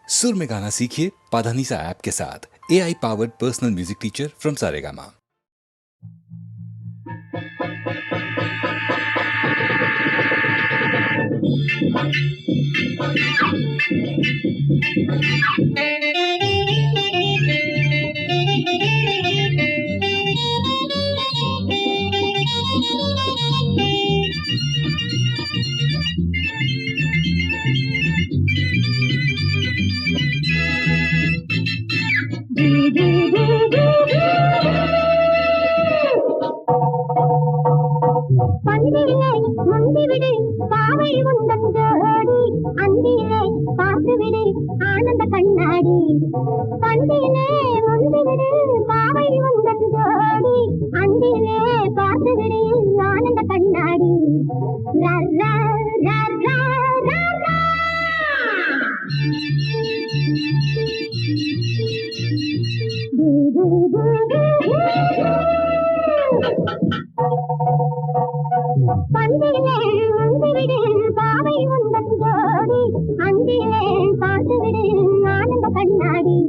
सुर में गाना सीखिए पाधानीसा ऐप के साथ। AI powered personal music teacher from Saregama. பந்திலே முந்திவிடு பாவை உந்தன் ஜோடி அந்திலே பார்த்துவிடு ஆனந்த கண்ணாடி. பந்திலே முந்திவிடு பாவை உந்தன் ஜோடி அந்திலே பார்த்துவிடு ஆனந்த கண்ணாடி. ரா ரா ரா ரா ரா. பந்திலே முந்திவிடு பாவை உந்தன் ஜோடி அந்திலே பார்த்துவிடு ஆனந்த கண்ணாடி.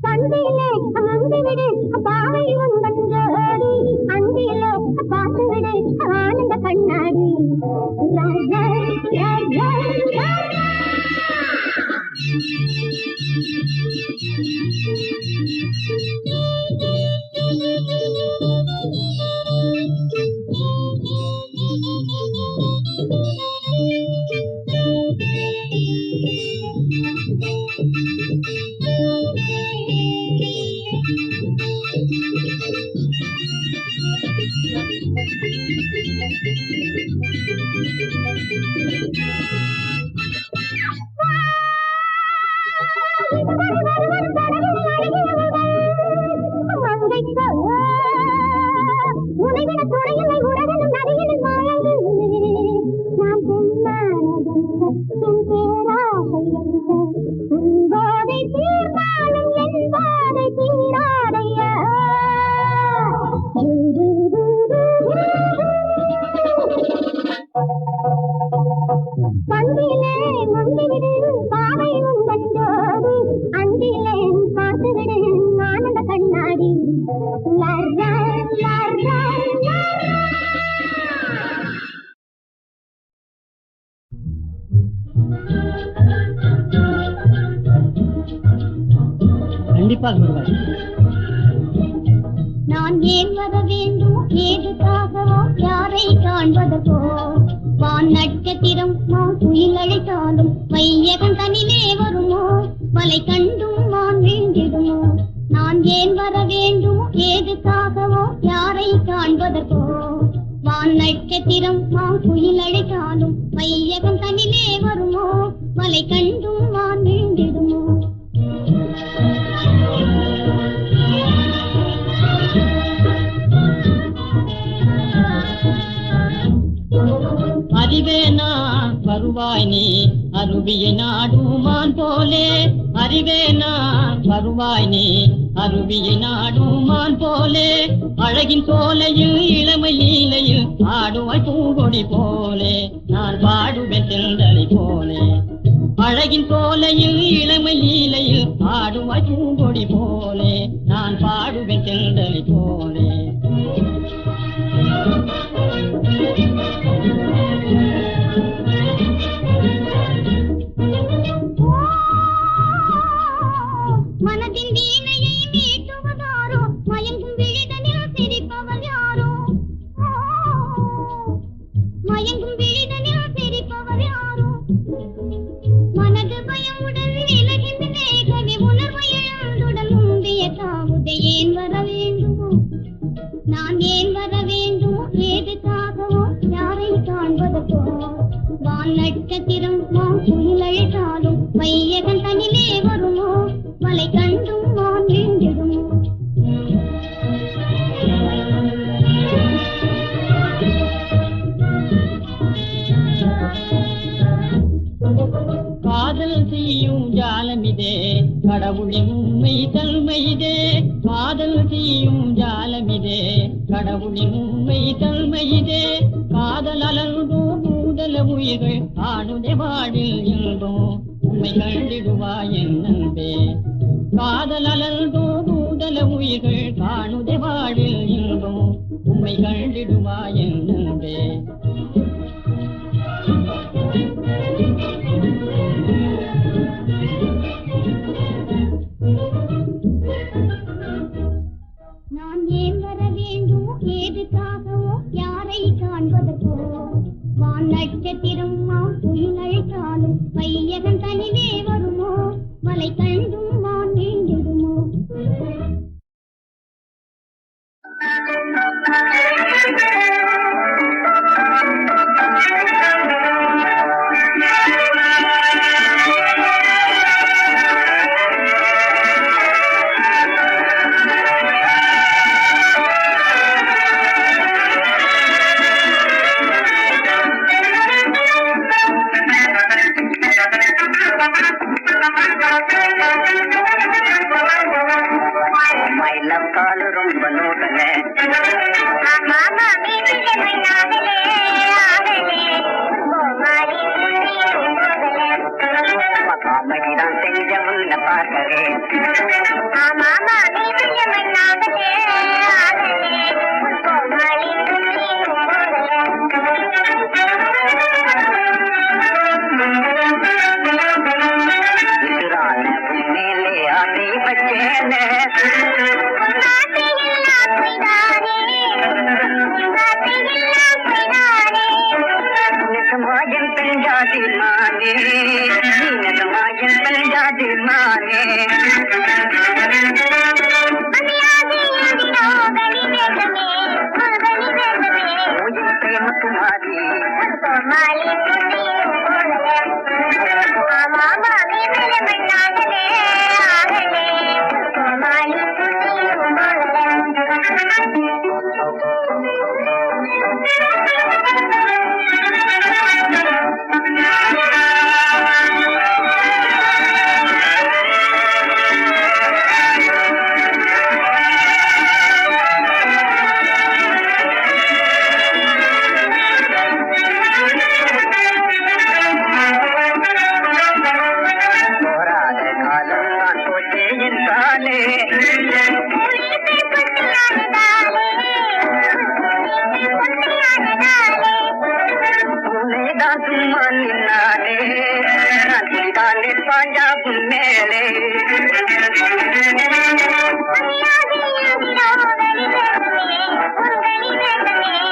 பந்திலே முந்திவிடு பாவை உந்தன் ஜோடி அந்திலே பார்த்துவிடு ஆனந்த கண்ணாடி. பந்திலே முந்திவிடு பாவை உந்தன் ஜோடி அந்திலே பார்த்துவிடு ஆனந்த கண்ணாடி. கண்டிப்பாக நான் ஏன் வர வேண்டும் ஏதுக்காகவோ யாரை காண்பதற்கோ வான் நட்சத்திரம் மான் குயில் அழைத்தாலும் வையகம் தனிலே வருமோ வலை கண்டும் மான் வீழ்ந்திடுமோ. நான் ஏன் வர வேண்டும் ஏதுக்காகவோ யாரை காண்பதற்கோ வான் நட்சத்திரம் மான் குயில் அழைத்தாலும் வையகம் தனிலே வருமோ வலை கண்டும் மான் வீழ்ந்திடுமோ. அறிவேனா வருவாய் நீ அருவியை நாடுமான் போலே. அறிவேனா வருவாய் நீ அருவியை நாடுமான் போலே. அழகின் சோலையில் இளமை லீலையில் ஆடுவாய் பூங்கொடி போலே. நான் பாடுவேன் தென்றலை போலே. அழகின் சோலையில் இளமை லீலையில் ஆடுவாய் பூங்கொடி போலே. நான் பாடுவேன் தென்றலை போலே. மனதின் வீணையை மீட்டுவதாரோ மயங்கும் இங்கே ஏன் வர வேண்டுமோ, நான் ஏன் வர வேண்டுமோ, ஏதுக்காகவோ, யாரை காண்பதற்கோ, வான் நட்சத்திரம் மாங்குயில் அழைத்தாலும் வையகன் தனிலே வருமோ, மலை கண்டும் வான் வீழ்ந்திடுமோ. காதல் செய்யும் ஜாலமிதே கடவுளின் உண்மை தன்மையிதே, காதல் செய்யும் ஜாலமிதே கடவுளின் உண்மை தன்மையிதே, காதல் அலர்ந்தோ மூதல உயிர்கள் ஆடுதே வாழில் இல்போ, உண்மை கண்டிடுவாய் என் நண்பே. காதல் அலர்ந்தோ மூதல உயிர்கள் காணுதே வாழில் இல்போ, உண்மை கண்டிடுவாய் என் நண்பே. நான் ஏன் வர வேண்டுமோ, ஏதுக்காகவோ, யாரை காண்பதற்கோ, வான் நட்சத்திரம் மாங்குயில் அழைத்தாலும் வையகன் தனிலே வருமோ, மலை கண்டும் வான் வீழ்ந்திடுமோ. மயிலக்காலு ரொம்ப நூடனே காமெடிதான் செஞ்ச உள்ள பார்க்கவே மேலே ஆசை வச்சேனே समाजन पंजाबी माने समाजन पंजाबी माने मुझे प्रेम तुम्हारी पंजाब मेले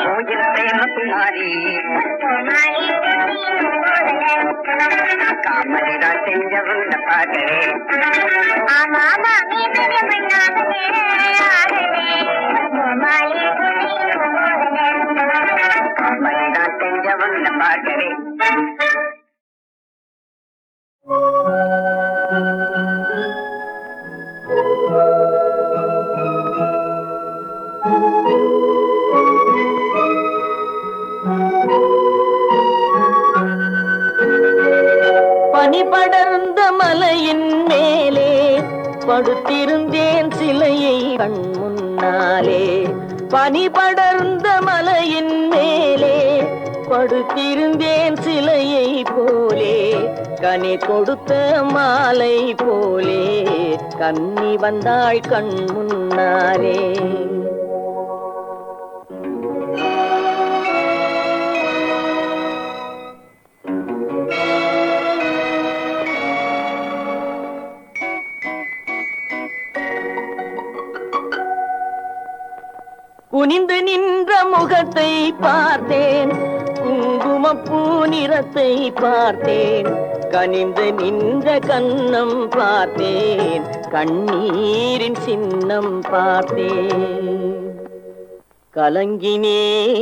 मुझे प्रेम तुम्हारी कामना सेंजव न पागे कामना सेंजव न पागे பனி படர்ந்த மலையின் மேலே படுத்திருந்தேன் சிலையை கண் முன்னாலே, பனி படர்ந்த மலையின் மேலே படுத்திருந்தேன் சிலையை போலே, கனி கொடுத்த மாலை போலே கன்னி வந்தாள் கண் முன்னாலே. குனிந்து நின்ற முகத்தை பார்த்தேன், குங்குமப்பூ நிறத்தை பார்த்தேன், கனிந்து நின்ற கன்னம் பார்த்தேன், கண்ணீரின் சின்னம் பார்த்தேன். கலங்கினேன்,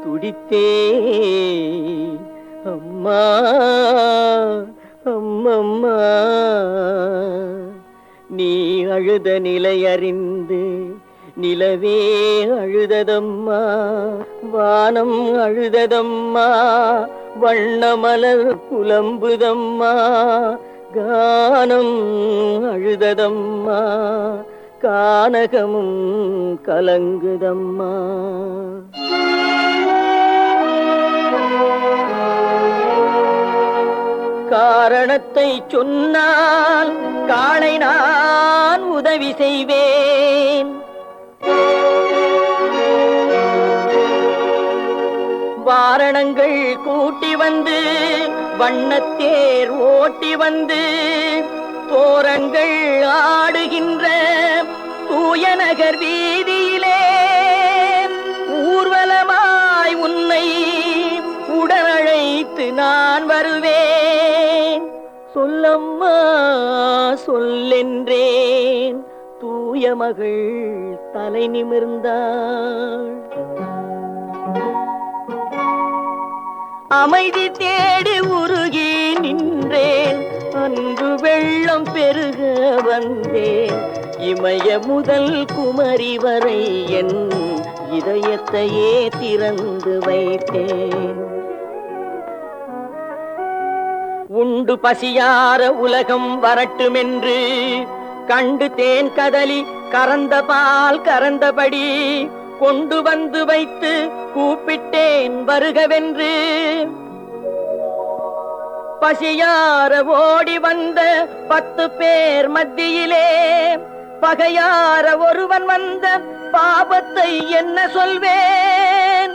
துடித்தேன், அம்மா அம்மம்மா. நீ அழுத நிலை அறிந்து நிலவே அழுததம்மா, வானம் அழுததம்மா, வண்ணமலர் புலம்புதம்மா, கானம் அழுததம்மா, கானகமும் கலங்குதம்மா. காரணத்தை சொன்னால் காளை நான் உதவி செய்வேன். வாரணங்கள் கூட்டி வந்து வண்ணத்தேர் ஓட்டி வந்து தோரங்கள் ஆடுகின்ற தூய நகர் வீதியிலே ஊர்வலமாய் உன்னை உடனழைத்து நான் வருவேன். சொல்லம்மா சொல்லென்றேன், தூய மகள் தலை நிமிர்ந்தாள். அமைதி தேடி உருகி நின்றேன், அன்பு வெள்ளம் பெருக வந்தேன். இமய முதல் குமரி வரை என் இதயத்தையே திறந்து வைத்தேன். உண்டு பசியார உலகம் வரட்டுமென்று கண்டு தேன் கதலி கறந்த பால் கறந்தபடி கொண்டு வந்து வைத்து கூப்பிட்டேன் வருகவென்று. பசியார ஓடி வந்த 10 பேர் மத்தியிலே பகையார ஒருவன் வந்த பாபத்தை என்ன சொல்வேன்?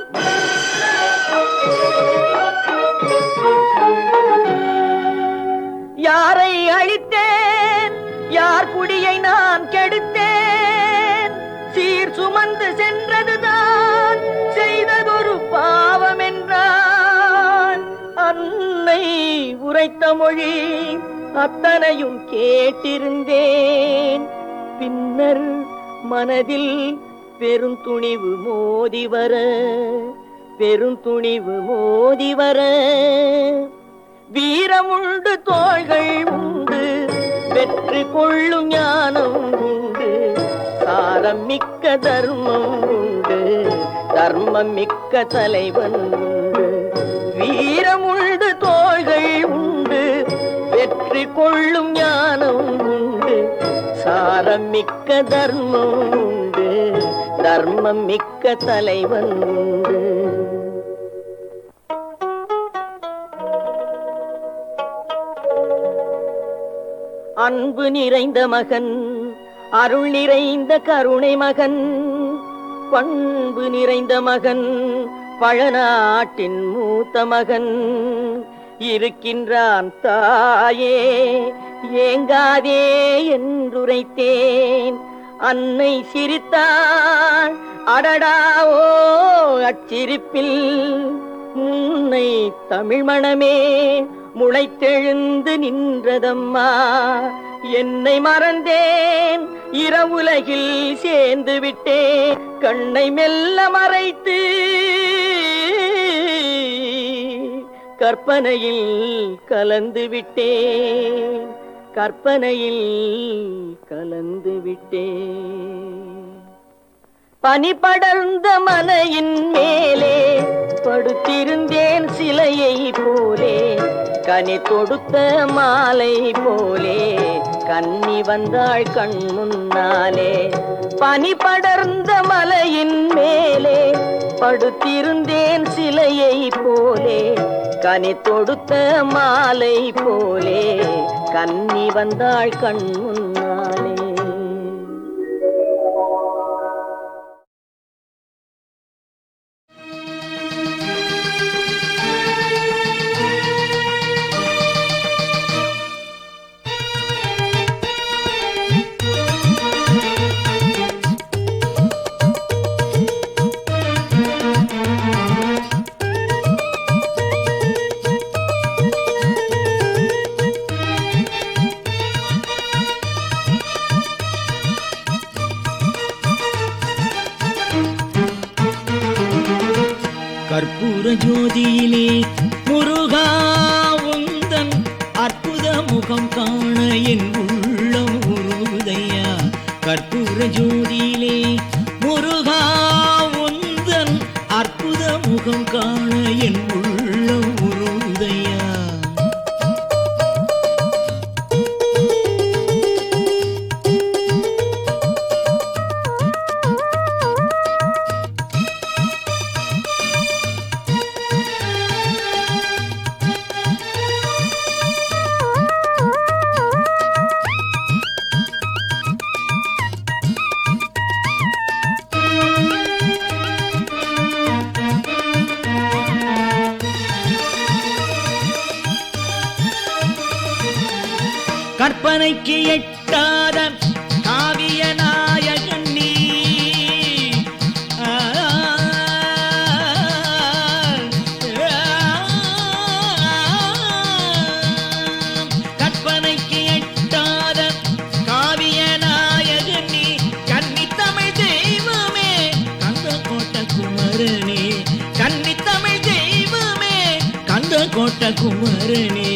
யாரை அழித்தேன், யார் குடியை நான் கெடுத்தேன்? சீர் சுமந்து சென்றதுதான் செய்ததொரு பாவம் என்றான். அன்னை உரைத்த மொழி அத்தனையும் கேட்டிருந்தேன். பின்னர் மனதில் பெருந்துணிவு மோதி வர, பெருந்துணிவு மோதி வர, வீரமுண்டு தோள்கள் உண்டு, வெற்றி கொள்ளும் ஞானம் உண்டு, சாரம் மிக்க தர்மம் உண்டு, தர்மம் மிக்க தலைவன் உண்டு. வீரமுண்டு தோள்கள் உண்டு, வெற்றி கொள்ளும் ஞானம் உண்டு, சாரம் மிக்க தர்மம் உண்டு, தர்மம் மிக்க தலைவன் உண்டு. அன்பு நிறைந்த மகன், அருள் நிறைந்த கருணை மகன், பண்பு நிறைந்த மகன், பழநாட்டின் மூத்த மகன் இருக்கின்றான் தாயே, ஏங்காதே என்றுரைத்தேன். அன்னை சிரித்தாள், அடடாவோ அச்சிரிப்பில் முன்னை தமிழ் மணமே முளைத்தெழுந்து நின்றதம்மா. என்னை மறந்தேன், இரவுலகில் சேர்ந்து விட்டேன், கண்ணை மெல்ல மறைத்து கற்பனையில் கலந்து விட்டேன், கற்பனையில் கலந்து விட்டேன். பனி படர்ந்த மலையின் மேலே படுத்திருந்தேன் சிலையை போலே, கனி தொடுத்த மாலை போலே கன்னி வந்தாள் கண் முன்னாலே. பனி படர்ந்த மலையின் மேலே படுத்திருந்தேன் சிலையை போலே, கனி தொடுத்த மாலை போலே கன்னி வந்தாள் கண் முன்னாலே. கற்பூர ஜோதியிலே முருகா உந்தன் அற்புத முகம் காண என் உள்ளம் உருகுதையா. கற்பூர ஜோதியிலே முருகா உந்தன் அற்புத முகம் காண என் உள்ளம் உருகுதையா. கற்பனைக்கு எட்டாத காவிய நாயகன் நீ. கற்பனைக்கு எட்டாத காவிய நாயகன் நீ. கன்னித்தமிழ் தெய்வமே கந்த கோட்ட குமரனே. கன்னித்தமிழ் தெய்வமே கந்த கோட்ட குமரனே.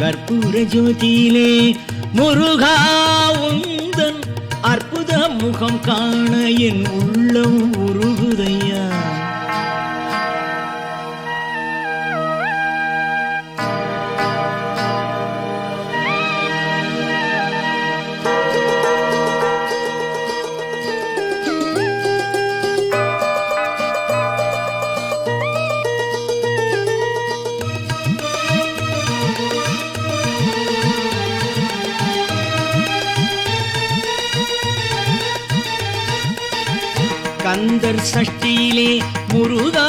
கற்பூர ஜோதியிலே முருகா உந்தன் அற்புத முகம் காண என் உள்ளம் உருகுதையா. கந்தர் சஷ்டியிலே முருகா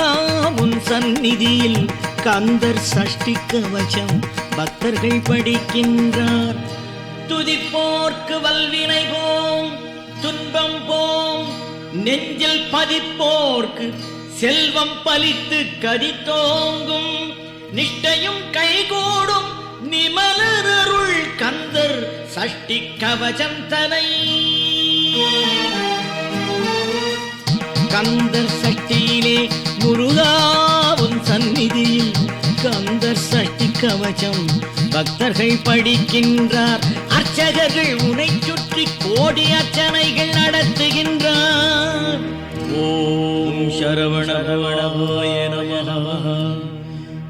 உன் சந்நிதியில் கந்தர் சஷ்டி கவசம் பக்தர்கள் படிக்கின்றார். துதிப்போர்க்கு வல்வினை போம் துன்பம் போம். நெஞ்சில் பதிப்போர்க்கு செல்வம் பலித்து கதித்தோங்கும். நிஷ்டையும் கைகூடும் நிமலருள் கந்தர் சஷ்டி கவசம் தனை. கந்தர் சஷ்டியிலே முருகாவும் சந்நிதியில் கந்தர் சஷ்டி கவசம் பக்தர்கள் படிக்கின்றார். அர்ச்சகர்கள் உனை சுற்றி கோடி அர்ச்சனைகள் நடத்துகின்றார். ஓம் சரவண பவாய நமஹ.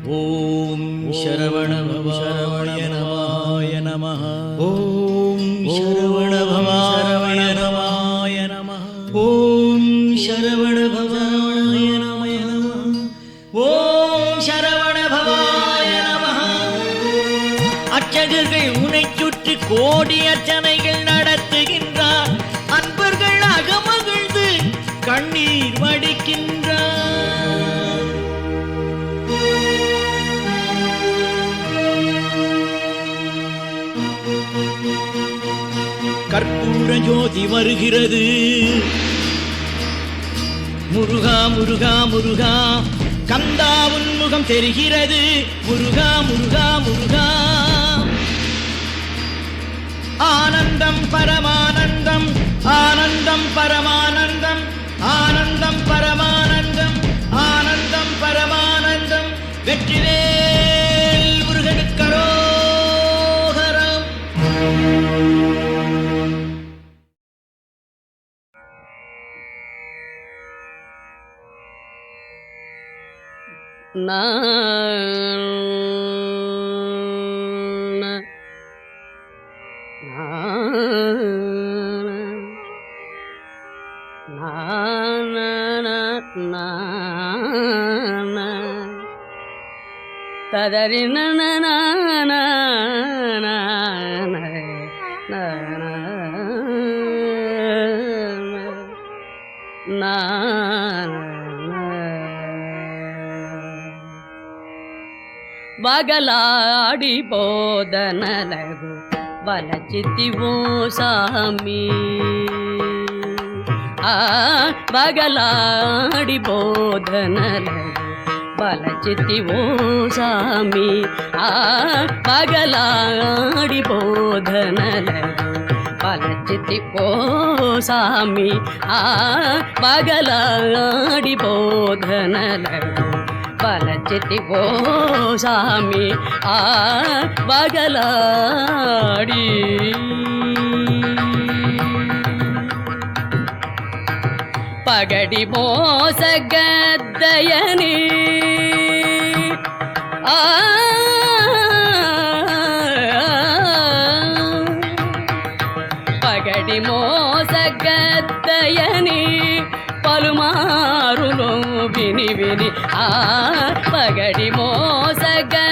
ஓம் சரவண பவாய நமஹ. ஓம் சரவண பவாய நமஹ. ஓம் சரவண பவாய நமஹ. ஓம் சரவண பவாய நமஹ. அர்ச்சகர்கள் உனை சுற்றி கோடி அர்ச்சனைகள் நடத்துகின்றார். அன்பர்கள் அகமகிழ்ந்து கண்ணீர் வடிக்கின்றார். கற்பூர ஜோதி வருகிறது. முருகா முருகா முருகா கந்தா உன்முகம் தெரிகிறது. முருகா முருகா முருகா ஆனந்தம் பரமானந்தம் ஆனந்தம் பரமானந்தம் ஆனந்தம் பரமானந்தம் ஆனந்தம் பரமானந்தம். வெற்றிவேல் முருகனுக்கரோகரம். ததரி బగలాడి బోధనలకు వలచితివో సామి. బగలాడి బోధనలకు వలచితివో సామి. బగలాడి బోధనలకు వలచితివో సామి. బగలాడి బోధనలకు பலச்சித்தி ஓ சாமி பகலாடி பகடி மோசகத்தயனி పగడి మోసగత్తయని పలుమారులు విని విని పగడి మోసగత్తయని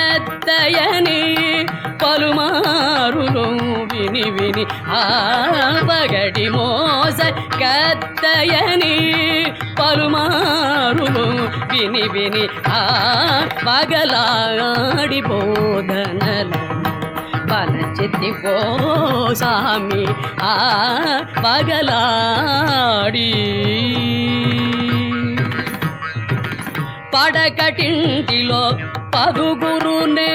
పలుమారులు విని విని పగడి మోసగత్తయని పలుమారులు విని విని పగలాడి బోధనల பலச்சித்தி ஓ சாமி பகலாடி పడకటింటిలో పదుగురునే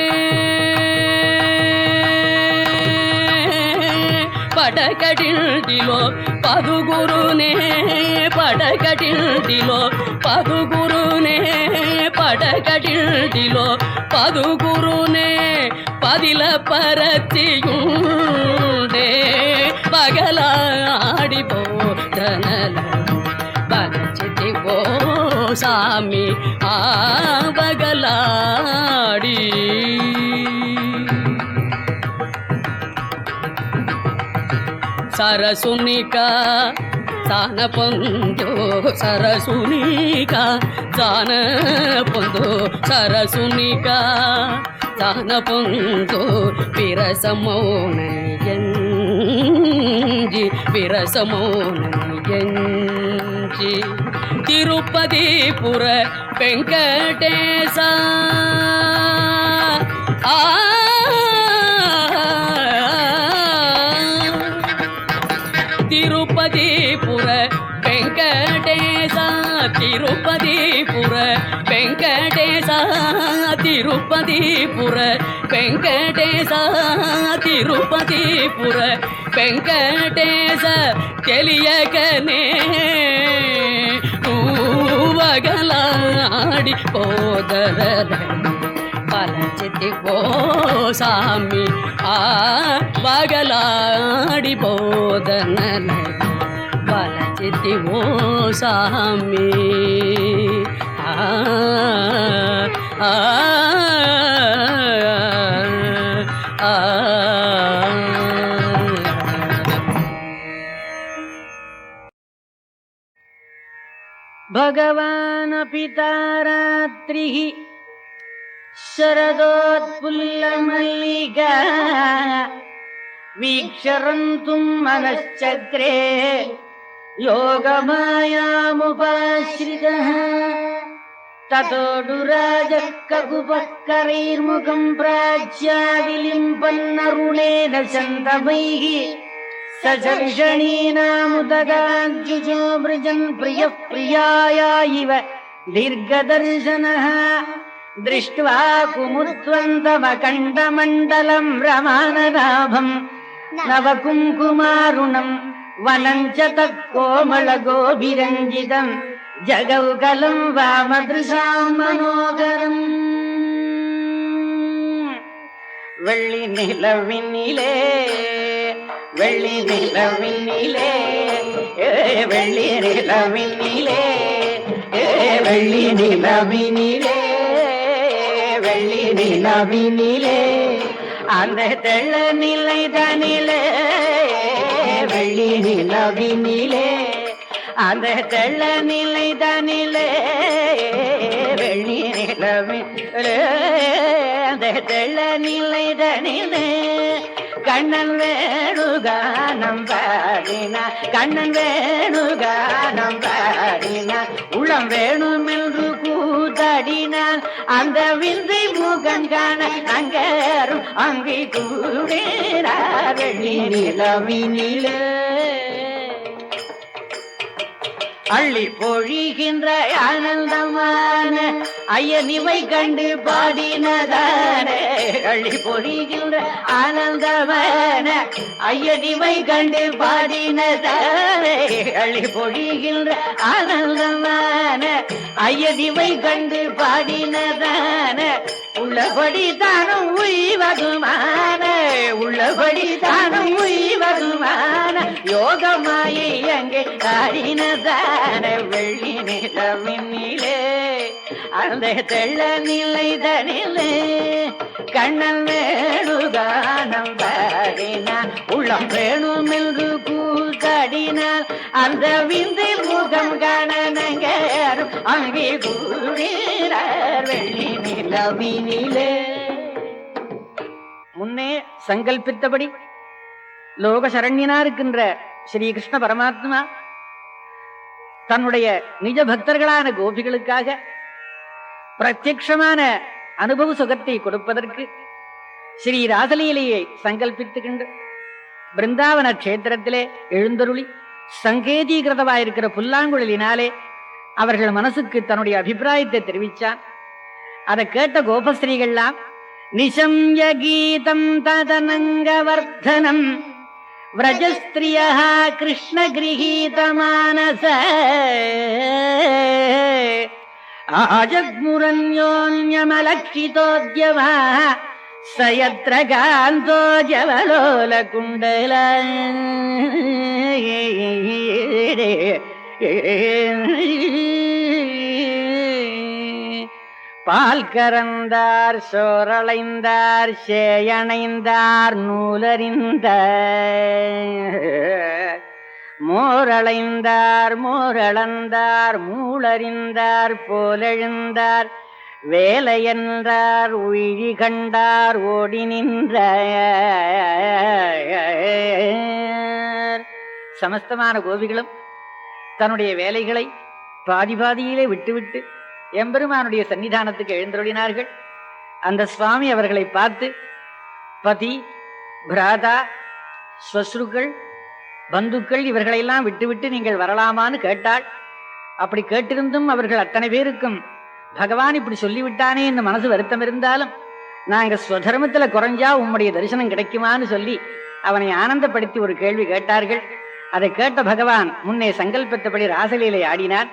పడకటింటిలో పదుగురునే పడకటింటిలో పదుగురునే పడకటింటిలో పదుగురునే பதில பரத்தியுண்டே பகலாடி போதனல பலச்சித்தி ஓ சாமி பகலாடி சரசுனிகா தான பொந்து சரசுனிகா தான பொந்து சரசுனிகா தான பொந்து விரசமௌனி விரசமௌனி திருப்பதிபுர வெங்கடேச திருப்பதிபுர வெங்கடேச திருப்பதிபுர வெங்கடேச திருப்பதிபுர வெங்கடேச திருப்பதிபுர வெங்கடேச தெளியகனே வகலாடி போதர பலச்சித்தி ஓ சாமி பகலாடி போதனல பலச்சித்தி ஓ சாமி भगवान् पिता रात्रिः शरदोत्फुल्लमल्लिका वीक्षरन्तुं मनश्चक्रे योगमायामुपाश्रितः ततोडुराजः ककुपक्करैर्मुखं प्राच्याविलिम्पन्नरुणेन शन्तमैः सचर्षणीनामुदगाञ्जुजो मृजन् प्रियः प्रियाया इव दीर्घदर्शनः दृष्ट्वा कुमुद्वन्द्वमकण्डमण्डलं रमाननाभं नवकुङ्कुमारुणं वनं च तत्कोमलगोभिरञ्जितं जगौकलं वामदृशां मनोहरम् வெள்ளி நிலவினிலே வெள்ளி நிலவினிலே வெள்ளி நிலவினிலே வெள்ளி நிலவினிலே வெள்ளி நிலவினிலே அந்த தெள்ள நிலை தனிலே வெள்ளி நிலவினிலே அந்த தெள்ள நிலை தனிலே வெள்ளி நிலவினிலே அந்த தெள்ள நிலை தனிலே கண்ணன் வேணுகானம் பாடினா கண்ணன் வேணுகானம் பாடினா உளம் வேணுமென்று கூத்தாடினான் அந்த விந்தை முகம் காண அங்கரும் அங்கே கூடினார் வெள்ளி நிலவினிலே அள்ளி பொழிகின்ற ஆனந்தமான ஐயனிவை கண்டு பாடினதானே அள்ளி பொழிகின்ற ஆனந்தமான ஐயனிவை கண்டு பாடினதானே அள்ளி பொழிகின்ற ஆனந்தமான ஐயனிவை கண்டு பாடினதான உள்ளபடி தானும் உய்வதுமான உள்ளபடி தானும் உய்வதுமான யோகமாயி அங்கே ஆடினதான வெள்ளி நிலவினிலே அந்த தெள்ள நிலை தனிலே கண்ணன் வேணுகானம் பாடினான் உள்ளம் வேணும் என்று கூத்தாடினான் அந்த விந்தை முகம் கணனங்கரும் அங்கே கூடினார் வெள்ளி நிலவினிலே. முன்னே சங்கல்பித்தபடி லோக சரண்யனா இருக்கின்ற ஸ்ரீ கிருஷ்ண பரமாத்மா தன்னுடைய நிஜ பக்தர்களான கோபிகளுக்காக பிரத்யக்ஷமான அனுபவ சுகத்தை கொடுப்பதற்கு ஸ்ரீ ராசலீலையை சங்கல்பித்துக்கின்ற பிருந்தாவன கஷேத்திரத்திலே எழுந்தருளி சங்கேதீகிருதமாயிருக்கிற புல்லாங்குழலினாலே அவர்கள் மனசுக்கு தன்னுடைய அபிப்பிராயத்தை தெரிவிச்சான். அதை கேட்ட கோபஸ்ரீகள்லாம் நிசம்ய கீதம் ததனங்கவர்தனம் व्रजस्त्रिय कृष्ण गृहीत मानस आजग्मुरन्योन्यमलक्षितोद्यमः स यत्र कान्तो जवलोलकुण्डल பால் கறந்தார் சோரளைந்தார் சேயணைந்தார் நூலறிந்த மோரளைந்தார் மோரளந்தார் மூளறிந்தார் போலெழுந்தார் வேலையென்றார் உயிரி கண்டார் ஓடி நின்ற சமஸ்தமான கோபிகளும் தன்னுடைய வேலைகளை பாதி பாதியிலே விட்டுவிட்டு எம்பெருமானுடைய சன்னிதானத்துக்கு எழுந்தருளினார்கள். அந்த சுவாமி அவர்களை பார்த்து பதி பிராதா ஸ்வஸ்ருக்கள் பந்துக்கள் இவர்களையெல்லாம் விட்டுவிட்டு நீங்கள் வரலாமான்னு கேட்டாள். அப்படி கேட்டிருந்தும் அவர்கள் அத்தனை பேருக்கும் பகவான் இப்படி சொல்லிவிட்டானே என்று மனசு வருத்தம் இருந்தாலும் நாங்க ஸ்வதர்மத்துல குறைஞ்சா உம்முடைய தரிசனம் கிடைக்குமான்னு சொல்லி அவனை ஆனந்தப்படுத்தி ஒரு கேள்வி கேட்டார்கள். அதை கேட்ட பகவான் முன்னே சங்கல்பித்தபடி ராசலீலை ஆடினான்.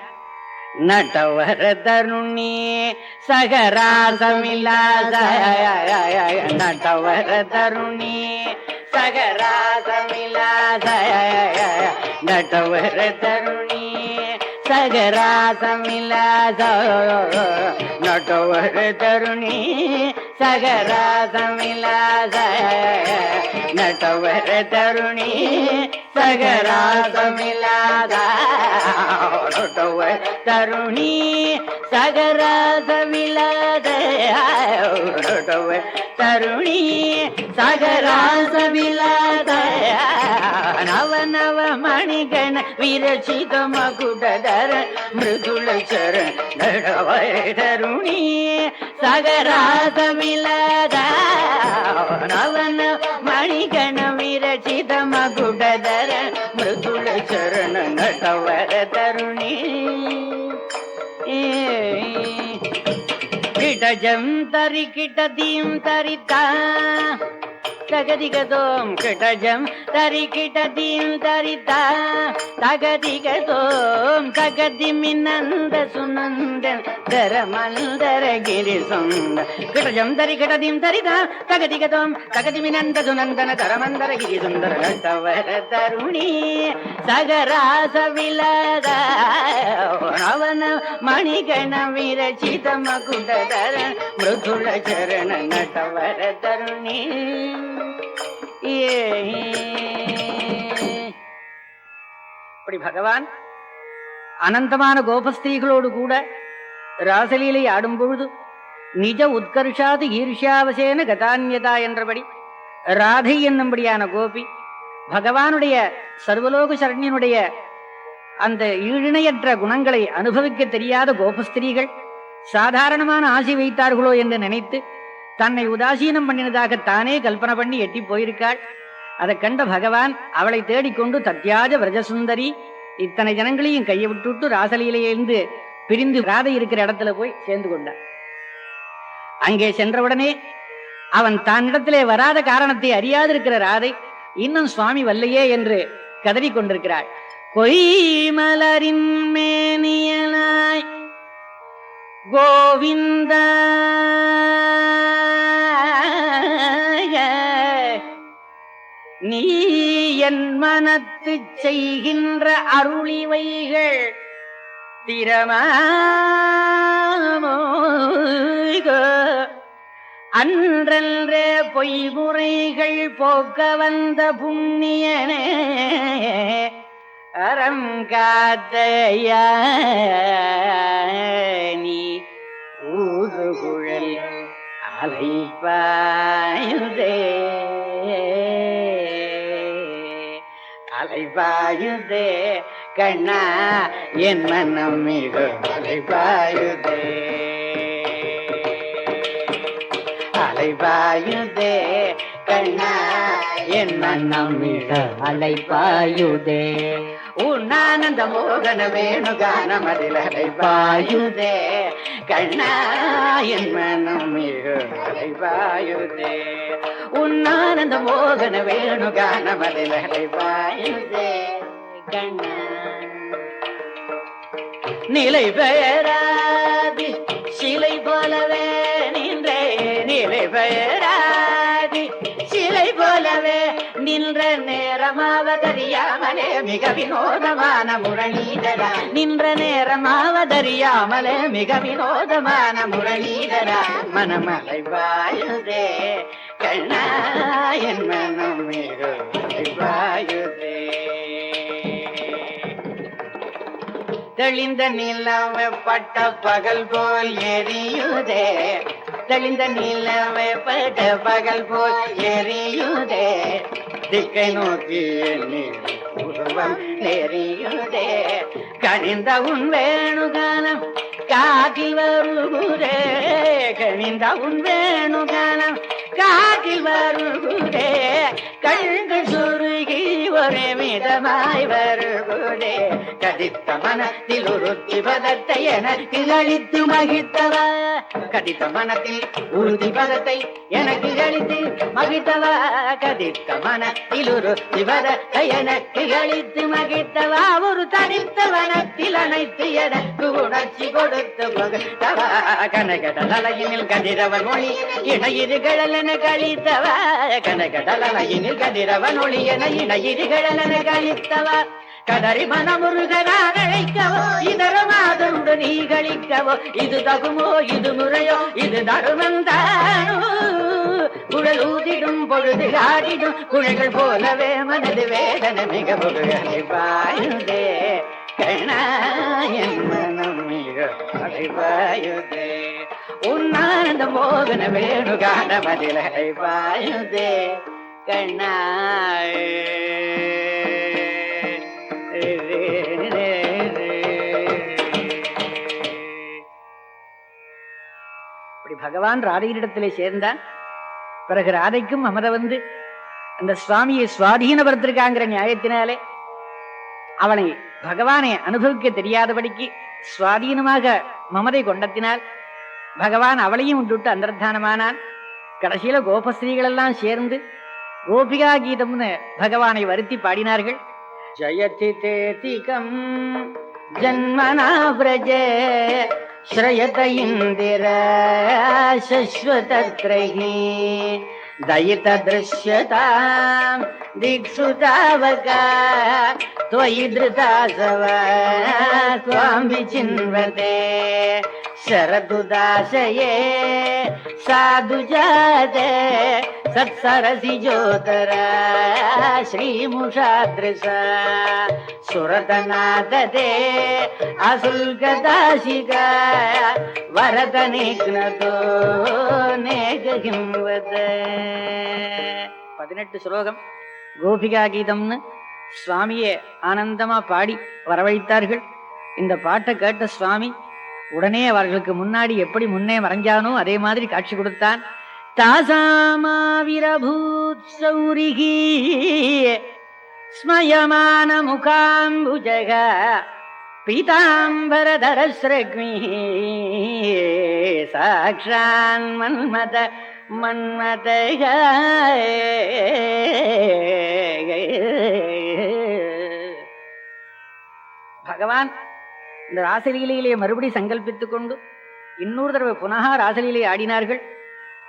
நட்டவர தருணி சகராசமில்லாத நட்டவர தருணி சகராசமில்லாத நட்டவர தருணி சகராசமில்லாத நட்டவர தருணி சகராசமில்லாத நட்டவர தருணி சகராசமில்லாத தருணி சகராசமில்லாத தருணி சகராசமில்லாத நவ நவ மணிகண விரச்சித மகுடதர மிருதுள சரண தருணி சகராசமில்லாத நவன மணிகண விரச்சித மகுடதர மிருதுள சரண நட்டவர தருணி கிடஜம் தரி கிட்டதீம் தரிதா தகதிகதோம் கிடஜம் தரி கிட்டதீம் தரிதா தகதிகதோம் தகதி மின்னந்த சுனந்தன் தரமந்தர கிரி சொந்த கிடஜம் தரி கிட்டதீம் தரிதா தகதிகதோம் தகதி மின்னந்த சுனந்தன தரமந்தர கிரி சுந்தர நட்டவர தருணி சகராச விலாத நவன மணிகண விரச்சித மகுடதர மிருதுள சரண நட்டவர தருணி. இப்படி பகவான் அனந்தமான கோபஸ்திரீகளோடு கூட ராசலீலை ஆடும் பொழுது நிஜ உத்கர்ஷாது ஈர்ஷ்யாவசேன கதான்யதா என்றபடி ராதை என்னும்படியான கோபி பகவானுடைய சர்வலோக சரண்யனுடைய அந்த ஈழிணையற்ற குணங்களை அனுபவிக்க தெரியாத கோபஸ்திரீகள் சாதாரணமான ஆசை வைத்தார்களோ என்று நினைத்து தன்னை உதாசீனம் பண்ணினதாக தானே கல்பனை பண்ணி எட்டி போயிருக்காள். அதை கண்ட பகவான் அவளை தேடிக்கொண்டு தத்யாஜ விரஜசுந்தரி இத்தனை ஜனங்களையும் கையை விட்டு ராசலீலையிலிருந்து பிரிந்து ராதை இருக்கிற இடத்துல போய் சேர்ந்து கொண்டான். அங்கே சென்றவுடனே அவன் தன்னிடத்திலே வராத காரணத்தை அறியாதிருக்கிற ராதை இன்னும் சுவாமி வல்லையே என்று கதறி கொண்டிருக்கிறாள். கொய்மலரின் மேனியனாய் கோவிந்த நீ என் மனத்து செய்கின்ற அருளிவைகள் திறமாமோக அன்றன்றே பொய்முறைகள் போக்க வந்த புண்ணியனே அறம் காத்தைய நீ ஊதுகுழல் அலைப்பாயுதே அலைபாயுதே கண்ணா என் மனம் மிக அலைபாயுதே அலைபாயுதே கண்ணா என் மனம் மிக அலைபாயுதே உன்னானந்த மோகன வேணுகானம் அதில் அலைபாயுதே கண்ணா என் மனம் மிக அலைபாயுதே உன்னானந்த மோகன வேணுகானம் அதில் அலைபாயுதே கண்ணா நிலை பெயராதி சிலை போலவே நின்றே நிலை பெயராதி சிலை போலவே நின்ற நேரமாவதறியாமலே மிக வினோதமான முரளீதரா நின்ற நேரமாவதறியாமலே மிக வினோதமான முரளீதரா மனமலை வாயுதே கண்ணா என் மனம் மிக வாயுதே தெளிந்த நிலவை பட்ட பகல் போல் எரியுதே தெளிந்த நிலவை பட்ட பகல் போல் எரியுதே திக்கை நோக்கி உருவம் நெறியுதே கனிந்த உன் வேணுகானம் காட்டில் வருகுதே கனிந்த உன் வேணுகானம் காட்டில் வருகுதே கண்கள் சுருகி ஒரே மிதமாய் வருகுதே கடித்த மனத்தில் உறுதி பதத்தை எனக்கு அளித்து மகிழ்த்தவ கடித்த மனத்தில் உறுதி பதத்தை எனக்கு அளித்து மகிழ்த்தவ கடித்த மனத்தில் உறுதி பதத்தை எனக்கு அளித்து மகிழ்த்தவ ஒரு தனித்த வனத்தில் அனைத்து எனக்கு உணர்ச்சி கொடுத்து புகழ்த்தவ கனகடலையினில் கதிரவன் ஒளி இணையிரு கடலென கழித்தவ கனகடலையினில் கதிரவன் ஒளி என இணையிரு கடலென கழித்தவ கதறி மனமுருகனாக அழைக்கவோ இதர மாதருடு நீ கழிக்கவோ இது தகுமோ இது முறையோ இது தருமந்தானோ குழல் ஊதிடும் பொழுது ஆடிடும் குழைகள் போலவே மனது வேதனை மிக முருகனை பாயுதே கண்ணாயன் மனம் மிக அலைபாயுதே உன்னானந்த மோகன வேணுகான மதிலை பாயுதே கண்ணாய பகவான் ராதையிடத்திலே சேர்ந்தான். பிறகு ராதைக்கும் அமர வந்து அந்த சுவாமியை சுவாதீனப்படுத்திருக்காங்கிற நியாயத்தினாலே அவனை பகவானை அனுபவிக்க தெரியாதபடிக்கு சுவாதீனமாக மமதை கொண்டத்தினால் பகவான் அவளையும் விட்டு அந்தர்தானமானான். கடைசியில கோபஸ்ரீகள் எல்லாம் சேர்ந்து கோபிகா கீதம்னு பகவானை வருத்தி பாடினார்கள். ஜயதி தேதிகம் ஜன்மனா பிரஜே ஸ்ரயத இந்திர சஸ்வதத்ரஹி दयित दृश्यतां दिक्षु तावका त्वयि धृतासव त्वां विचिन्वते शरदुदाशये साधु जाते सत्सरसि ज्योतरा श्रीमुषादृशा सुरतनादते असुल्कदाशिका वरदनिघ्नतो नेगहिंवद 18 ஸ்லோகம் கோபிகா கீதம்னு சுவாமியே ஆனந்தமா பாடி வரவழைத்தார்கள். இந்த பாட்டை கேட்ட சுவாமி உடனே அவர்களுக்கு முன்னாடி எப்படி முன்னே மறைஞ்சானோ அதே மாதிரி காட்சி கொடுத்தான். தாசாமாவிரபூத் சௌரிகி ஸ்மயமான முகாம்புஜக பீதாம்பரதரஸ்ரக்மி சாக்ஷான் மன்மத மன்மதக. பகவான் இந்த ராசலீலையிலே மறுபடி சங்கல்பித்துக் கொண்டு இன்னொரு தடவை புனக ராசலீலை ஆடினார்கள்.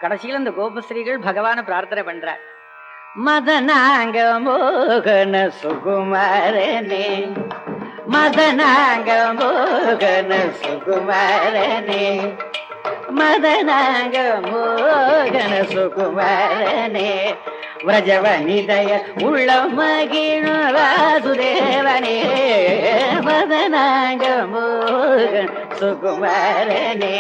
கடைசியில் அந்த கோபஸ்ரீகள் பகவான பிரார்த்தனை பண்றார். மதனாங்க மோகன சுகுமாரனே, மதனாங்க மோகன சுகுமாரனே, மதனாங்க மோகன சுகுமாரனே, விரஜவனிதய உள்ள மகிழ் வாசுதேவனே, மதனாங்க மோகன சுகுமாரனே,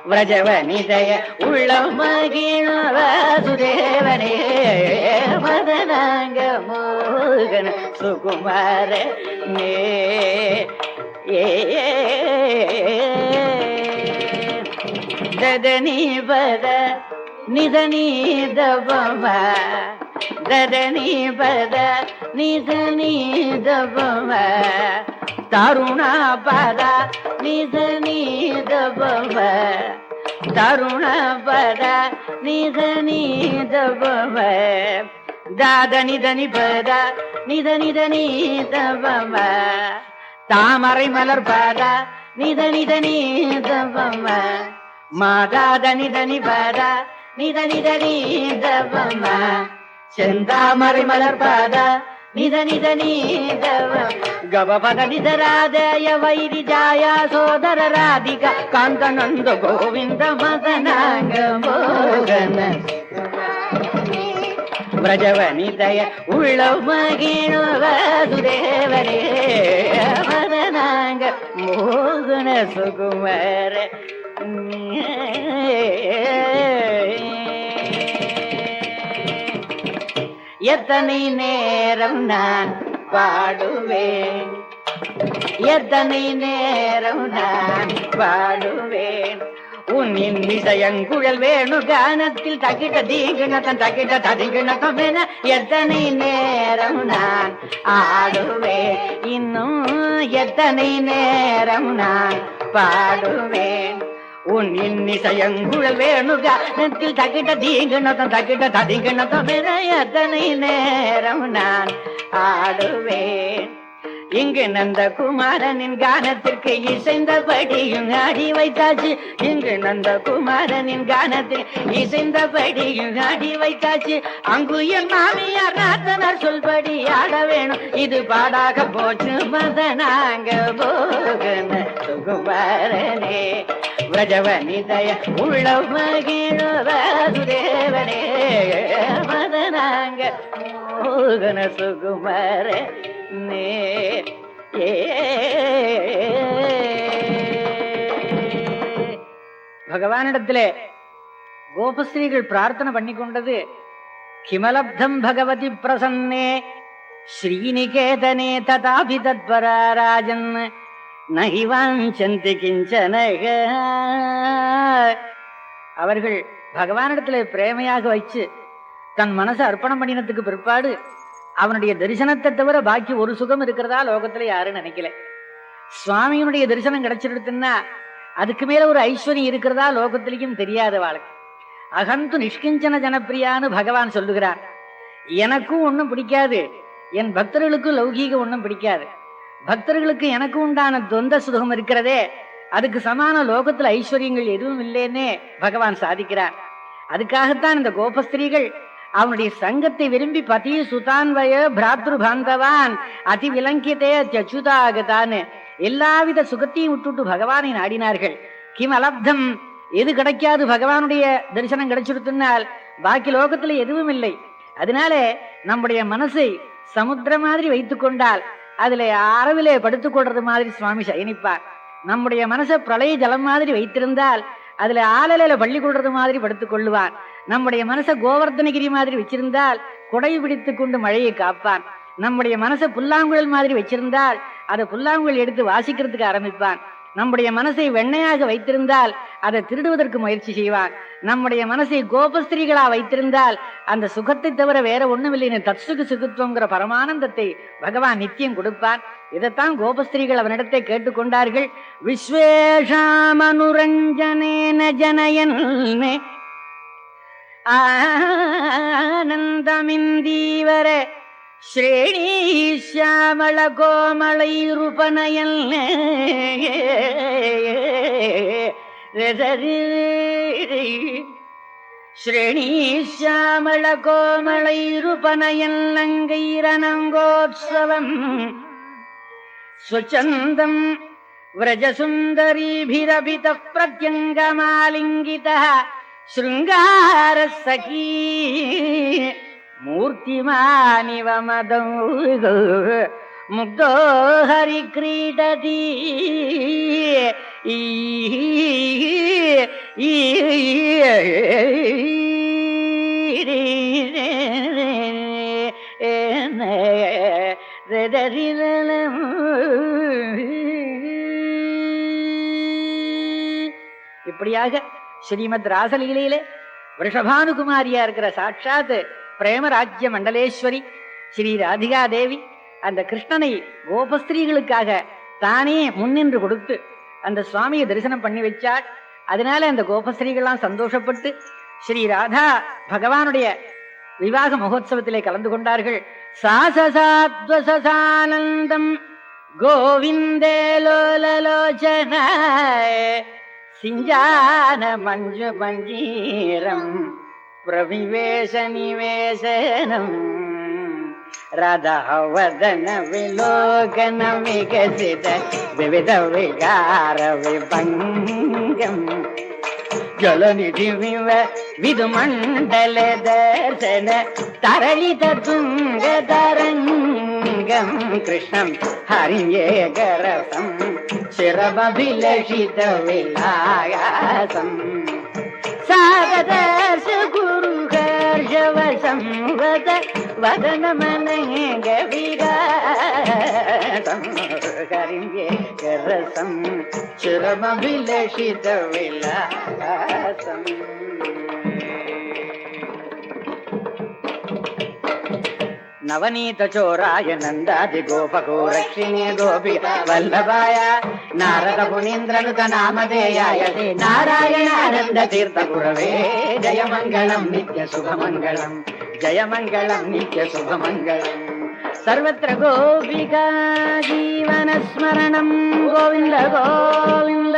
விரஜவனிதய உள்ள மகிழ் வாசுதேவனே, மதனாங்க மோகன சுகுமாரனே. ததனி பத நிதனி தபம, ததனி பத நிதனி தபம, தருணா பத நிதனி தபம, தருண பத நிதனி தபம, தாதனி தனி பத நிதனி தனி தபம, தாமரை மலர் பத நிதனி தனி தபம, மாதாதனி தனி பத நிதனி தனி தபம, செந்தாமரை மலர் பத நிதனி தனி தபம, கபபத நிதராதய வைரி ஜாயா சோதர ராதிக காந்தநந்த கோவிந்த மதனாங்க மோகன விரஜவனிதய உள்ள மகிழ் வாசுதேவனே, மதனாங்க மோகன சுகுமார. எத்தனை நேரம் நான் பாடுவேன், எத்தனை நேரம் நான் பாடுவேன், உன்னின் விஷயங்குழல் வேணு கானத்தில் தக்கிட்ட தீங்கிணத்தம் தக்கிட்ட ததிங்கிணத்தம் என எத்தனை நேரம் நான் ஆடுவேன், இன்னும் எத்தனை நேரம் நான் பாடுவேன், உன் இன்னிசையங்குழல் வேணு கானத்தில் தக்கிட்ட தீங்கிணத்தம் தக்கிட்ட ததிங்கிணத்தம் என எத்தனை நேரம் நான் ஆடுவேன். இங்கு நந்த குமாரனின் கானத்திற்கு இசைந்தபடியும் ஆடி வைத்தாச்சு, இங்கு நந்த குமாரனின் கானத்தில் இசைந்தபடியும் ஆடி வைத்தாச்சு, அங்கு என் மாமியார் நாத்தனார் சொல்படி ஆட வேணும், இது பாடாக போச்சு மதனாங்க மோகன சுகுமாரனே, விரஜவனிதய உள்ள மகிழ் வாசுதேவனே, மதனாங்க மோகன சுகுமாரனே. பகவானிடத்திலே கோபஸ்ரீகள் பிரார்த்தனை பண்ணி கொண்டது, கிமலப்தம் பகவதி பிரசன்னே ஸ்ரீநிகேதனே ததாபி தத்வராராஜன் நஹி வாஞ்சந்தி கிஞ்சனக. அவர்கள் பகவானிடத்திலே பிரேமையாக வச்சு தன் மனசை அர்ப்பணம் பண்ணினதுக்கு பிற்பாடு அவனுடைய தரிசனத்தை தவிர பாக்கி ஒரு சுகம் இருக்கிறதா லோகத்துல யாரும் நினைக்கல. சுவாமியினுடைய தரிசனம் கிடைச்சிருக்குன்னா அதுக்கு மேல ஒரு ஐஸ்வர்யம் இருக்கிறதா லோகத்திலையும் தெரியாத வாழ்க்கை. அகந்து நிஷ்கிஞ்சன ஜனப்பிரியான்னு பகவான் சொல்லுகிறார். எனக்கும் ஒன்றும் பிடிக்காது, என் பக்தர்களுக்கும் லௌகீக ஒன்றும் பிடிக்காது, பக்தர்களுக்கு எனக்கு உண்டான தொந்த சுகம் இருக்கிறதே அதுக்கு சமான லோகத்துல ஐஸ்வர்யங்கள் எதுவும் இல்லைன்னே பகவான் சாதிக்கிறார். அதுக்காகத்தான் இந்த கோபஸ்திரீகள் அவனுடைய சங்கத்தை விரும்பி பதி சுதான்வய பிராத்ரு பாந்தவான் அதி விலங்கியதே அச்சுதாகத்தான்னு எல்லாவித சுகத்தையும் விட்டுட்டு பகவானை நாடினார்கள். கிம் அலப்தம், எது கிடைக்காது, பகவானுடைய தரிசனம் கிடைச்சிருத்துனால் பாக்கி லோகத்துல எதுவும் இல்லை. அதனால நம்முடைய மனசை சமுத்திரம் மாதிரி வைத்துக் கொண்டால் அதுல அரவிலே படுத்துக் கொள்றது மாதிரி சுவாமி சயனிப்பார். நம்முடைய மனசை பிரளய ஜலம் மாதிரி வைத்திருந்தால் அதுல ஆலலையில பள்ளி கொள்றது மாதிரி படுத்துக் கொள்ளுவான். நம்முடைய மனசை கோவர்த்தனகிரி மாதிரி வச்சிருந்தால் குடை பிடித்து கொண்டு மழையை காப்பான். நம்முடைய மனசை புல்லாங்குழல் மாதிரி வச்சிருந்தால் அதை புல்லாங்குழல் எடுத்து வாசிக்கிறதுக்கு ஆரம்பிப்பான். நம்முடைய மனசை வெண்ணையாக வைத்திருந்தால் அதை திருடுவதற்கு முயற்சி செய்வான். நம்முடைய மனசை கோபஸ்திரீகளா வைத்திருந்தால் அந்த சுகத்தை தவிர வேற ஒண்ணுமில்லை, தத்சுகு சுகுத்துவங்கிற பரமானந்தத்தை பகவான் நித்தியம் கொடுப்பான். இதைத்தான் கோபஸ்திரீகள் அவனிடத்தை கேட்டுக்கொண்டார்கள். விஸ்வேஷாமனுரஞ்சனேன ஜனயன் ஆனந்தமிந்தீவர ஸ்ரேணீஷாமள கோமளைருபனயன் ஸ்ரேணீஷாமள கோமளைருபனயன் லங்கைரனங்கோத்சவம் ஸ்வச்சந்தம் व्रजसुन्दरीभिरभितः प्रत्यङ्गमालिङ्गितः शृङ्गारसखी मूर्तिमानिव मदौ मुग्धो हरिक्रीडति இப்படியாக ஸ்ரீமத் ராசலீலையிலே விஷபானுகுமாரியா இருக்கிற சாட்சாத் பிரேமராஜ்ய மண்டலேஸ்வரி ஸ்ரீ ராதிகா தேவி அந்த கிருஷ்ணனை கோபஸ்திரீகளுக்காக தானே முன்னின்று கொடுத்து அந்த சுவாமியை தரிசனம் பண்ணி வச்சாள். அதனால அந்த கோபஸ்திரீகள்லாம் சந்தோஷப்பட்டு ஸ்ரீ ராதா பகவானுடைய விவாக மகோத்சவத்திலே கலந்து கொண்டார்கள். சாசசாத்வசானந்தம் கோவிந்தே லோலலோச்சன சிஞ்சான மஞ்சு மஞ்சீரம் பிரவிவேஷ நிவேசனம் ராதாவதன விலோகன விகசித விவித விகார விபங்கம் ஜலநிதி விதுமண்டல தர்சன தரளித துங்க தரங்கம் கிருஷ்ணம் ஹரியேகரசம் சிரமபிலஷித விலாசம் சாகதர்ஷ குரு ஹர்ஷவசம் வத வதனமனேக விகாசம் ஹரியேகரசம் சிரமபிலஷித விலாசம். நவநீத சோராய நந்தாதி கோபகோரக்ஷிணே கோபி வல்லபாய நாரத முனீந்திரனுத நாமதேயாய நாராயணானந்த தீர்த்த குரவே ஜயமங்கலம் நித்ய சுபமங்கலம் ஜயமங்கலம் நித்ய சுபமங்கலம். சர்வத்ர கோபிகா ஜீவன ஸ்மரணம் கோவிந்த கோவிந்த.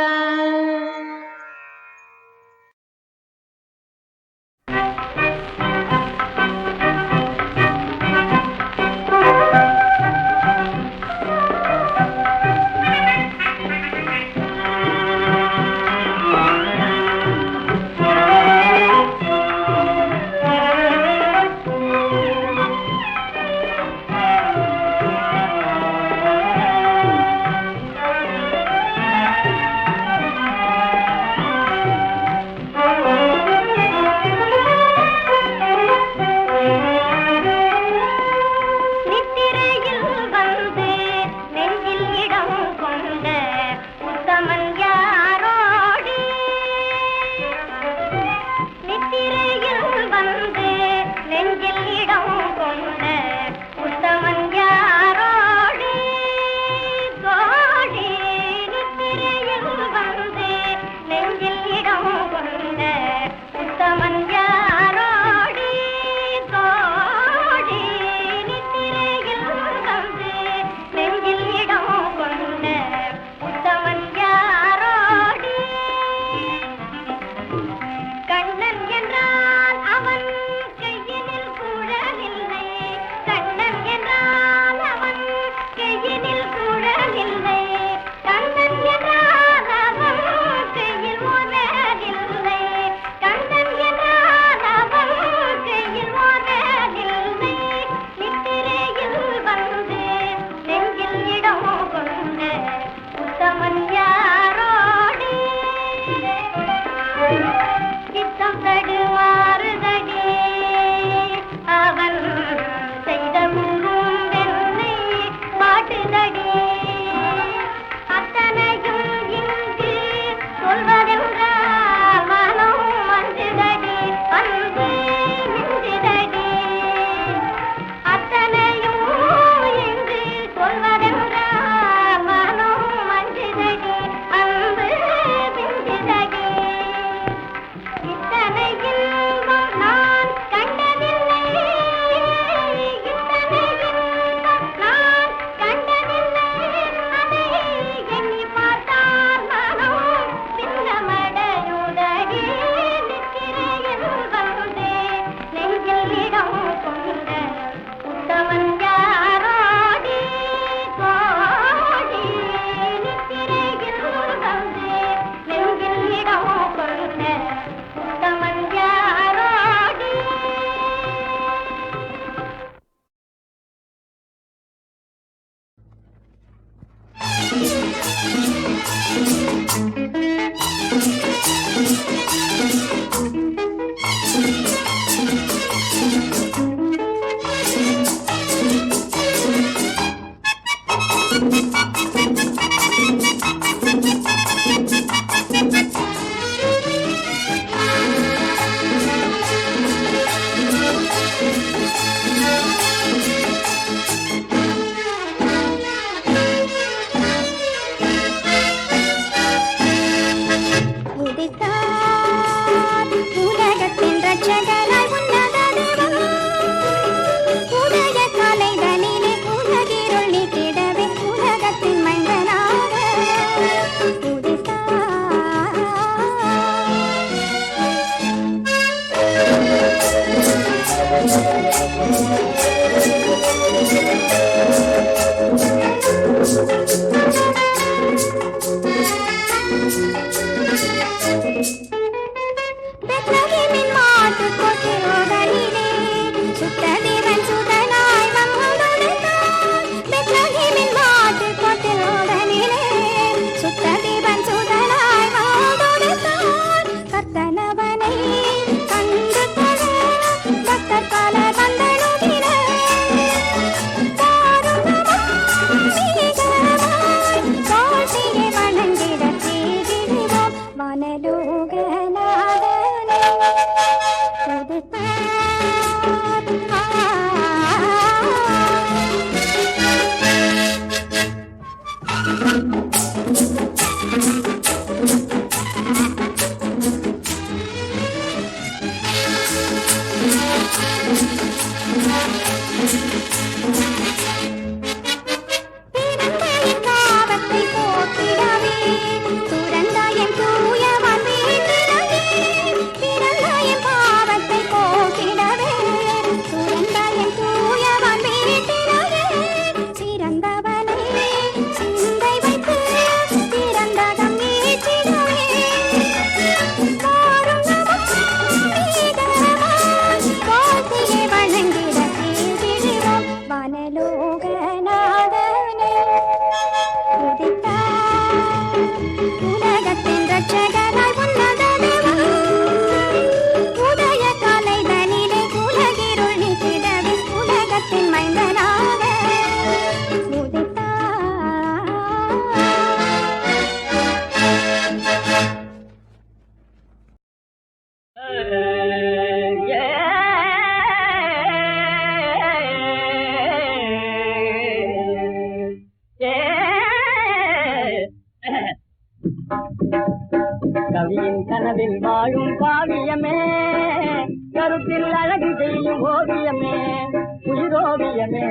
உதித்தார் உலகத்தின் ரட்சகராய் உன்னத தேவன். உதய காலைதனிலே உலகிருள் நீக்கிடவே உலகத்தின் மைந்தனாக உதித்தார். பெத்லகேமின் மாட்டுக் கொட்டிலோதனிலே சுத்த தேவன் சுதனாய் வந்துதித்தார். பெத்லகேமின் மாட்டுக் கொட்டிலோதனிலே சுத்த தேவன் சுதனாய் வந்துதித்தார். கர்த்தனவனை கண்டு தொழ பக்தர் பலர் வந்தணுகினர். தாழ்த்தியே வணங்கிடச் செய்திடுவோம் வானலோகநாதனை. பிறந்தயின் பாவத்தை போக்கிடவே துறந்தாயின் தூயவன் வீட்டிடவே. பிறந்தயின் பாவத்தை போக்கிடவே துறந்தாயின் தூயவன் வீட்டிடவே. சிறந்தவனை சிந்தை வைத்து பிறந்தகம் ஏற்றிடவே. வாழ்த்தியே வணங்கிட செய்திடுவோம் வானலோகநாதனை. உதித்தார் உலகத்தின் ரட்சகராய் உன்னத தேவன். உதய காலைதனிலே உலகிருள் நீக்கிடவே உலகத்தின் மைந்தனாக உதித்தார். கவியின் கனவில் வாழும் காவியமே, கருத்தில் அழகு செய்யும் ஓவியமே, உயிரோவியமே.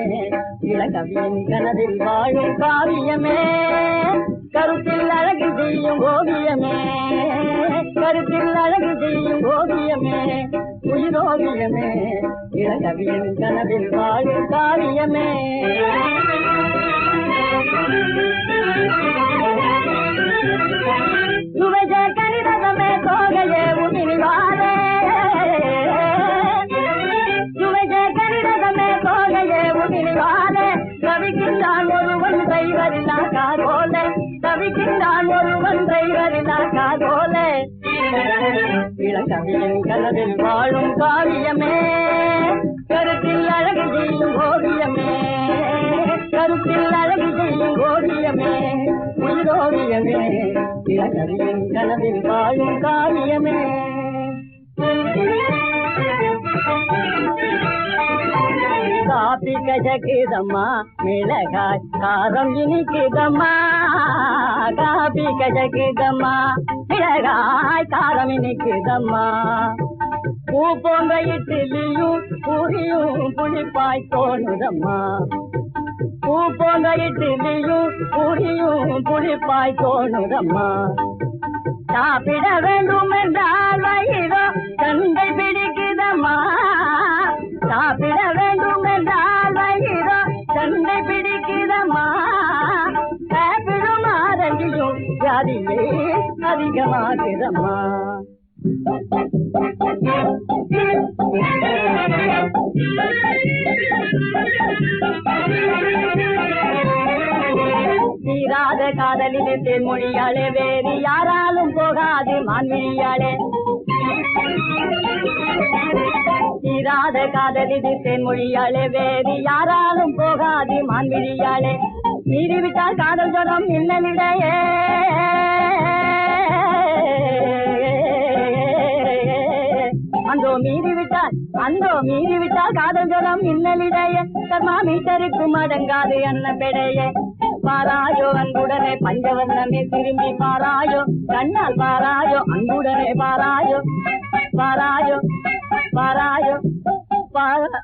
இளகவியின் கனவில் வாழும் காவியமே, கருத்தில் அழகு செய்யும் ஓவியமே, கருத்தில் அழகு செய்யும் ஓவியமே, உயிரோவியமே. இளகவியின் கனவில் வாழும் காவியமே. சுவஜ கணிதமே தோகையே உமிழ்வாரே, சுவஜ கணிதமே தோகையே உமிழ்வாரே. தவிக்கின்றான் ஒருவன் செய்வதில்லா காதோல, தவிக்கின்றான் ஒருவன் செய்வதில்லா காதோல. இளங்கவியின் கனவில் வாழும் காவியமே, கருத்தில் அழகு செய்யும் ஓவியமே, கருத்தில் அழகு செய்யும் ஓவியமே, உயிரோவியமே. இளங்கவியின் கனவில் வாழும் காவியமே. காப்பி கஜக்குதம்மா மிளகாய் காரம் இனிக்குதம்மா, காப்பி கஜக்குதம்மா மிளகாய் காரம் இனிக்குதம்மா. பூ போன்ற இட்லியும் பூரியும் புளிப்பாய் தோணுதம்மா, பூ போன்ற இட்லியும் பூரியும் புளிப்பாய் தோணுதம்மா. சாப்பிட வேண்டும் என்றால் வயிறோ சண்டை பிடிக்குதம்மா, சாப்பிட வேண்டும் என்றால் வயிறோ சண்டை பிடிக்குதம்மா. சாப்பிடும் ஆரம்பியும் வியாதியே அதிகமாகுதம்மா. தீராத காதலிலே தேன்மொழியாளே வேறு யாராலும் போகாது மான்விழியாளே தீராத காதலிது தேன்மொழியாளே வேறு யாராலும் போகாது மான்விழியாளே மீறிவிட்டால் காதல் ஜலம் மின்னலிடையே அந்தோ மீறிவிட்டால் காதல் ஜலம் மின்னலிடையே கர்மா மீட்டருக்கும் அடங்காது அன்ன பெடையே பாராயோ அன்புடனே பஞ்சவர்ணமே திரும்பி பாராயோ கண்ணால் பாராயோ அன்புடனே பாராயோ பாராயோ பாராயோ பாராயோ